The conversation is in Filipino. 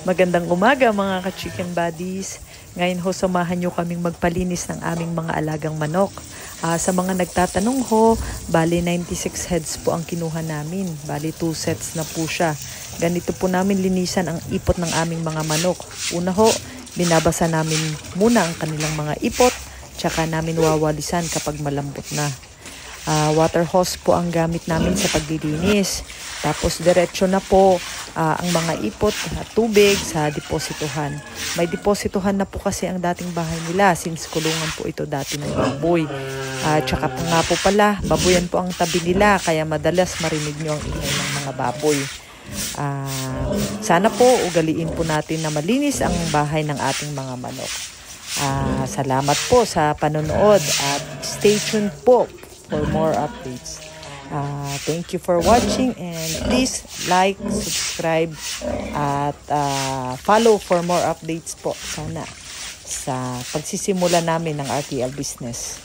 Magandang umaga mga ka-chicken buddies. Ngayon ho, samahan nyo kaming magpalinis ng aming mga alagang manok. Sa mga nagtatanong ho, bali 96 heads po ang kinuha namin. Bali 2 sets na po siya. Ganito po namin linisan ang ipot ng aming mga manok. Una ho, binabasa namin muna ang kanilang mga ipot, tsaka namin wawalisan kapag malambot na. Water hose po ang gamit namin sa paglilinis. Tapos diretso na po ang mga ipot at tubig sa deposituhan. May deposituhan na po kasi ang dating bahay nila since kulungan po ito dati ng baboy. Tsaka po nga po pala, baboyan po ang tabi nila kaya madalas marinig nyo ang ingay ng mga baboy. Sana po ugaliin po natin na malinis ang bahay ng ating mga manok. Salamat po sa panonood at stay tuned po for more updates. Thank you for watching and please like, subscribe at follow for more updates po sana sa pagsisimula namin ng RTL business.